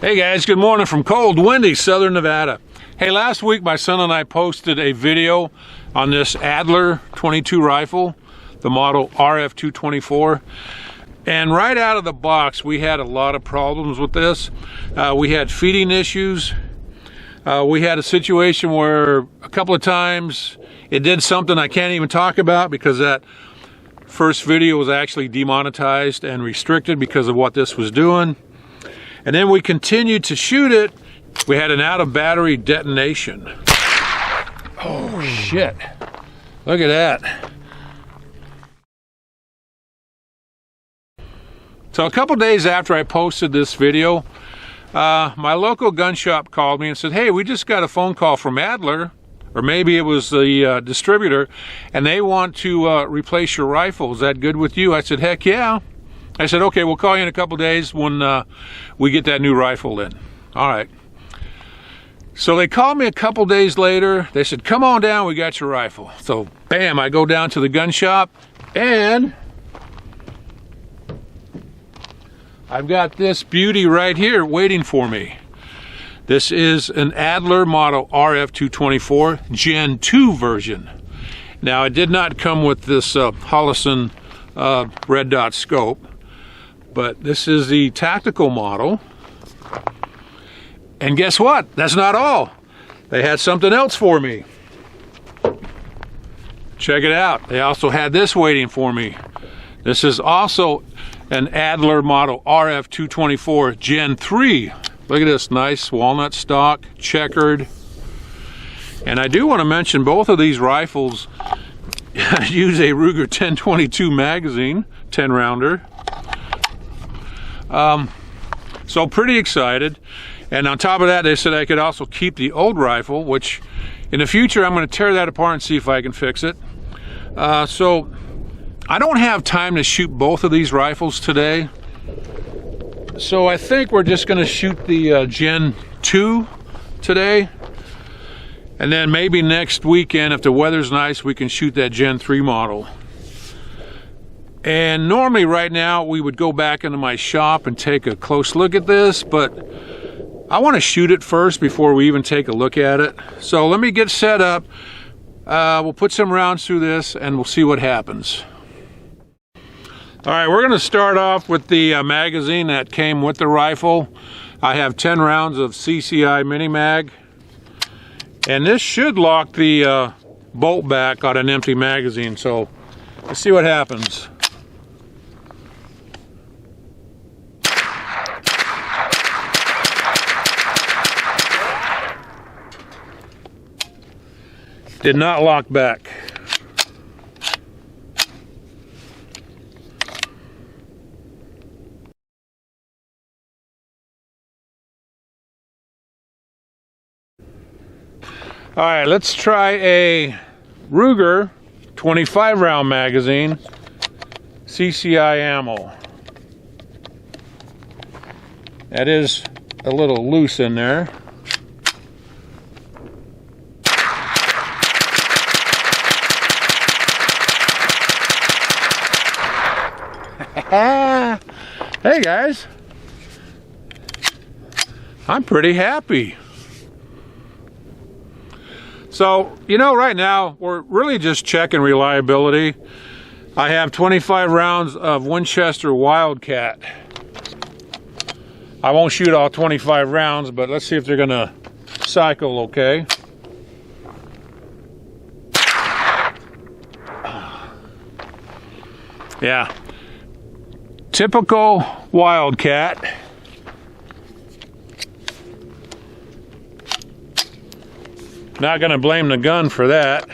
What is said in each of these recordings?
Hey guys, good morning from cold, windy Southern Nevada. Hey, last week my son and I posted a video on this Adler 22 rifle, the model RF224. And right out of the box, we had a lot of problems with this. We had feeding issues. We had a situation where a couple of times it did something I can't even talk about because that first video was actually demonetized and restricted because of what this was doing. And then we continued to shoot it. We had an out of battery detonation. Oh shit. Look at that. So a couple days after I posted this video, my local gun shop called me and said, hey, we just got a phone call from Adler, or maybe it was the distributor, and they want to replace your rifle. Is that good with you? I said, heck yeah. I said, okay, we'll call you in a couple days when we get that new rifle in. All right. So they called me a couple days later. They said, come on down, we got your rifle. So bam, I go down to the gun shop and I've got this beauty right here waiting for me. This is an Adler model RF224 Gen2 version. Now it did not come with this Holosun red dot scope, but this is the tactical model. And guess what? That's not all. They had something else for me. Check it out. They also had this waiting for me. This is also an Adler model RF224 Gen3. Look at this nice walnut stock, checkered. And I do want to mention both of these rifles use a Ruger 1022 magazine, 10 rounder. So pretty excited. And on top of that, they said I could also keep the old rifle, which in the future I'm going to tear that apart and see if I can fix it. So I don't have time to shoot both of these rifles today. So I think we're just going to shoot the Gen 2 today. And then maybe next weekend, if the weather's nice, we can shoot that Gen 3 model. And normally right now we would go back into my shop and take a close look at this, but I want to shoot it first before we even take a look at it. So let me get set up. We'll put some rounds through this and we'll see what happens. All right, we're going to start off with the magazine that came with the rifle. I have 10 rounds of CCI mini mag. And this should lock the bolt back on an empty magazine. So let's see what happens. Did not lock back. All right, let's try a Ruger 25 round magazine, CCI ammo. That is a little loose in there. Hey guys, I'm pretty happy. So, you know, right now we're really just checking reliability. I have 25 rounds of Winchester Wildcat. I won't shoot all 25 rounds, but let's see if they're gonna cycle okay. Yeah. Typical Wildcat. Not gonna blame the gun for that.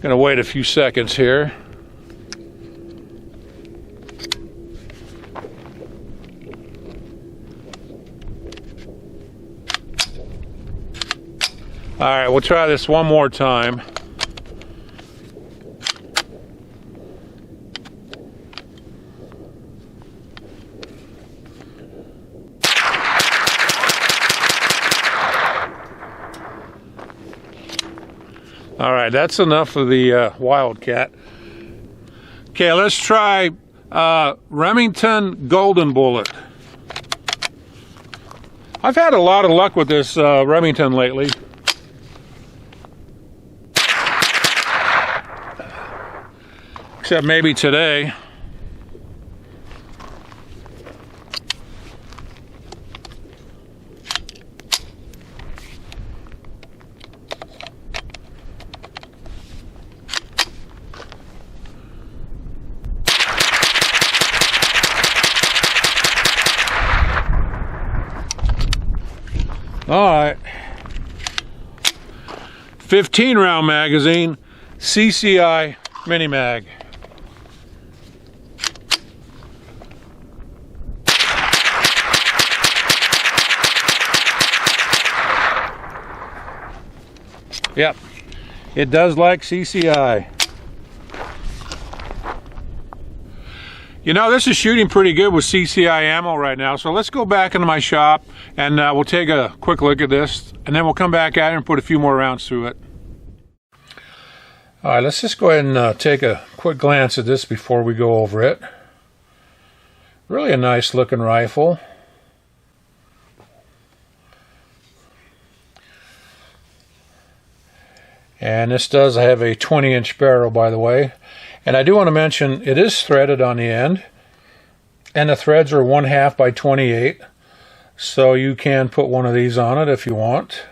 Gonna wait a few seconds here. All right, we'll try this one more time. All right, that's enough of the Wildcat. Okay, let's try Remington Golden Bullet. I've had a lot of luck with this Remington lately. Except maybe today. All right, 15 round magazine, CCI mini mag. Yep, it does like CCI. You know, this is shooting pretty good with CCI ammo right now, so let's go back into my shop and we'll take a quick look at this, and then we'll come back at it and put a few more rounds through it. All right, let's just go ahead and take a quick glance at this before we go over it. Really a nice looking rifle. And this does have a 20-inch barrel, by the way. And I do want to mention it is threaded on the end, and the threads are 1/2 by 28, so you can put one of these on it if you want.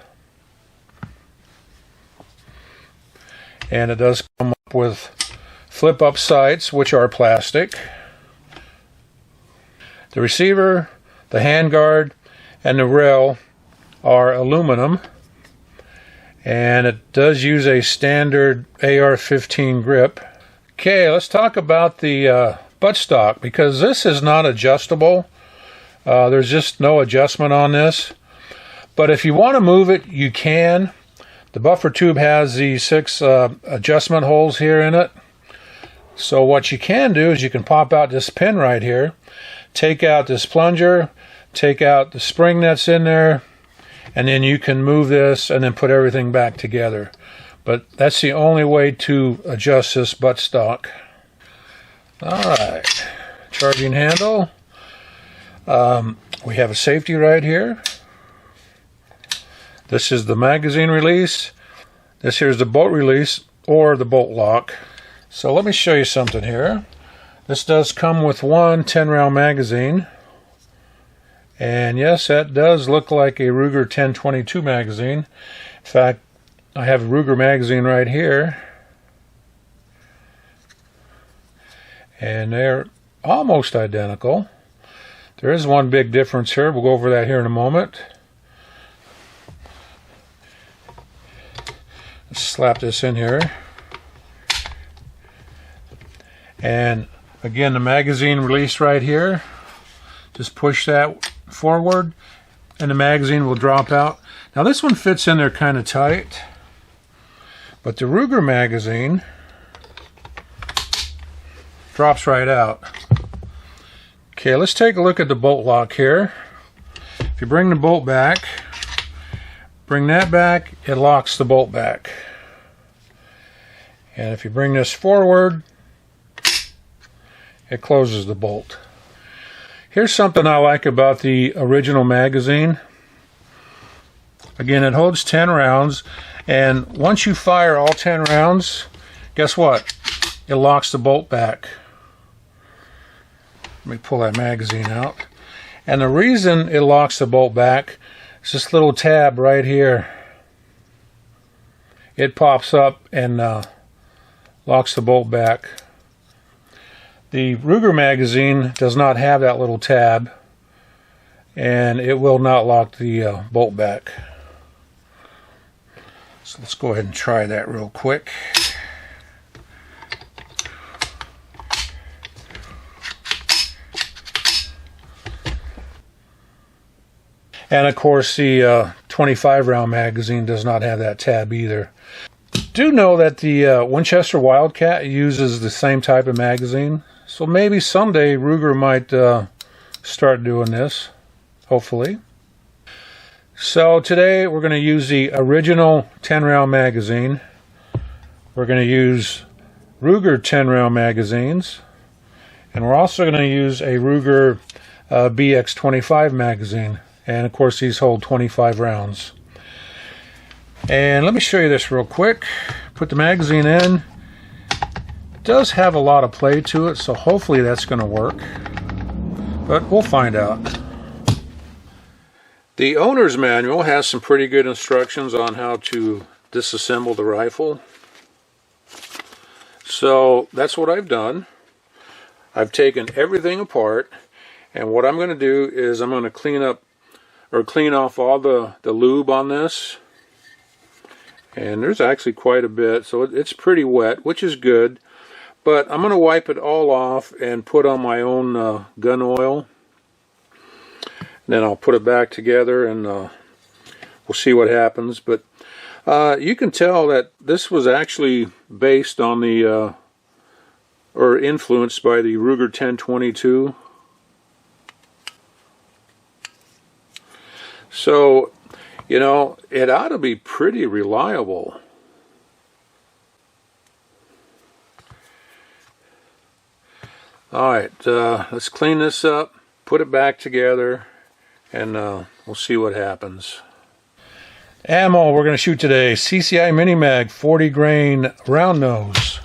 And it does come up with flip-up sights, which are plastic. The receiver, the handguard, and the rail are aluminum, and it does use a standard AR-15 grip. Okay, let's talk about the buttstock, because this is not adjustable. There's just no adjustment on this. But if you want to move it, you can. The buffer tube has the 6 adjustment holes here in it. So what you can do is you can pop out this pin right here, take out this plunger, take out the spring that's in there, and then you can move this and then put everything back together. But that's the only way to adjust this buttstock. Alright, charging handle. We have a safety right here. This is the magazine release. This here is the bolt release or the bolt lock. So let me show you something here. This does come with one 10-round magazine. And yes, that does look like a Ruger 1022 magazine. In fact, I have a Ruger magazine right here, and they're almost identical. There is one big difference here. We'll go over that here in a moment. Let's slap this in here. And again, the magazine release right here. Just push that forward and the magazine will drop out. Now this one fits in there kind of tight. But the Ruger magazine drops right out. Okay, let's take a look at the bolt lock here. If you bring the bolt back, bring that back, it locks the bolt back. And if you bring this forward, it closes the bolt. Here's something I like about the original magazine. Again, it holds 10 rounds. And once you fire all 10 rounds, guess what? It locks the bolt back. Let me pull that magazine out. And the reason it locks the bolt back is this little tab right here. It pops up and locks the bolt back. The Ruger magazine does not have that little tab, and it will not lock the bolt back. So let's go ahead and try that real quick. And of course the 25 round magazine does not have that tab either. Do know that the Winchester Wildcat uses the same type of magazine, so maybe someday Ruger might start doing this, hopefully. So today we're going to use the original 10 round magazine. We're going to use Ruger 10-round magazines, and we're also going to use a Ruger BX25 magazine, and of course these hold 25 rounds. And let me show you this real quick. Put the magazine in. It does have a lot of play to it, so hopefully that's going to work, but we'll find out. The owner's manual has some pretty good instructions on how to disassemble the rifle. So that's what I've done. I've taken everything apart, and what I'm going to do is I'm going to clean off all the lube on this. And there's actually quite a bit, so it's pretty wet, which is good. But I'm going to wipe it all off and put on my own gun oil. Then I'll put it back together, and we'll see what happens. But you can tell that this was actually based on the, or influenced by the Ruger 1022. So, you know, it ought to be pretty reliable. Alright, let's clean this up, put it back together, and we'll see what happens. Ammo we're going to shoot today: CCI Minimag 40 grain round nose,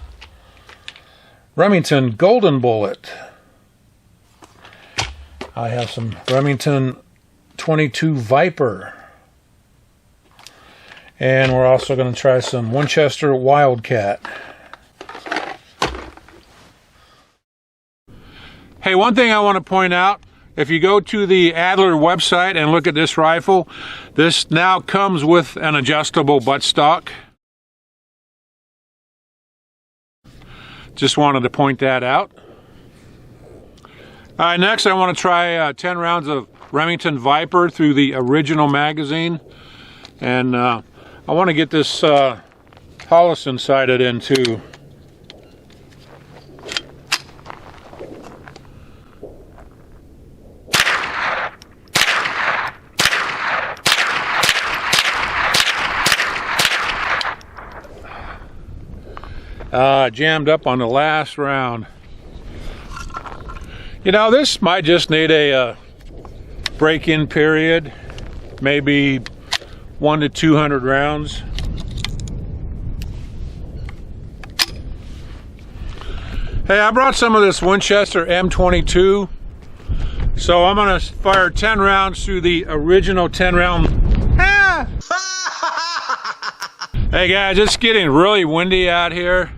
Remington Golden Bullet. I have some Remington 22 Viper. And we're also going to try some Winchester Wildcat. Hey, one thing I want to point out, if you go to the Adler website and look at this rifle, this now comes with an adjustable buttstock. Just wanted to point that out. All right, next I want to try 10 rounds of Remington Viper through the original magazine. And I want to get this Holliston sighted in too. Jammed up on the last round. You know, this might just need a break-in period, maybe 100 to 200 rounds. Hey, I brought some of this Winchester M22, so I'm going to fire 10 rounds through the original 10 round. Hey guys, it's getting really windy out here,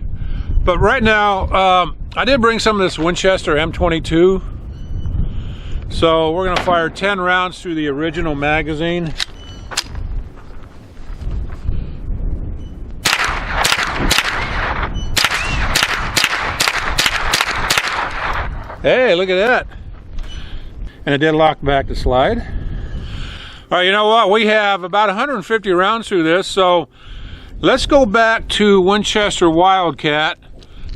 but right now I did bring some of this Winchester M22, so we're going to fire 10 rounds through the original magazine. Hey, look at that. And it did lock back the slide. All right, you know what? We have about 150 rounds through this, so let's go back to Winchester Wildcat.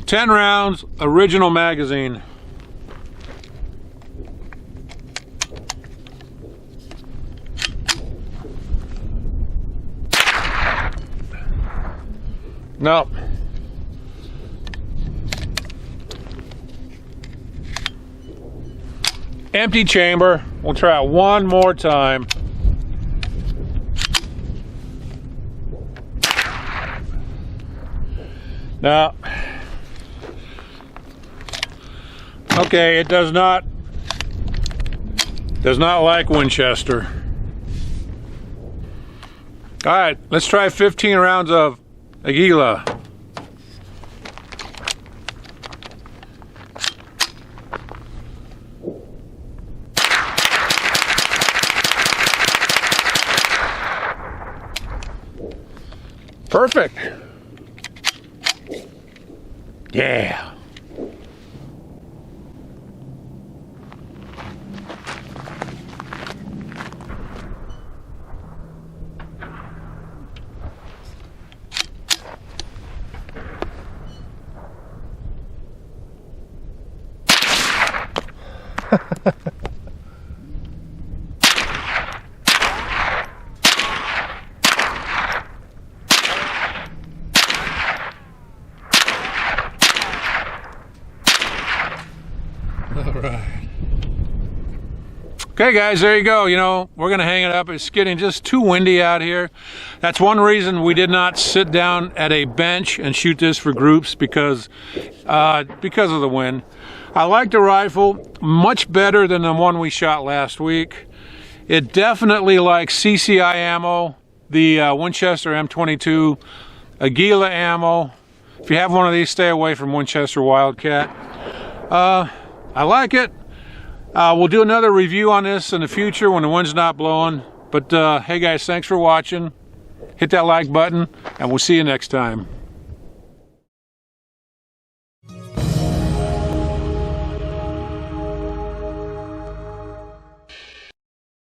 10 rounds, original magazine. Nope. Empty chamber. We'll try it one more time. Now, okay, it does not like Winchester. All right, let's try 15 rounds of Aguila. Perfect. Yeah. Okay guys, there you go. You know, we're gonna hang it up. It's getting just too windy out here. That's one reason we did not sit down at a bench and shoot this for groups, because of the wind. I like the rifle much better than the one we shot last week. It definitely likes CCI ammo, the Winchester M22, Aguila ammo. If you have one of these, stay away from Winchester Wildcat. I like it. We'll do another review on this in the future when the wind's not blowing. But hey guys, thanks for watching. Hit that like button, and we'll see you next time.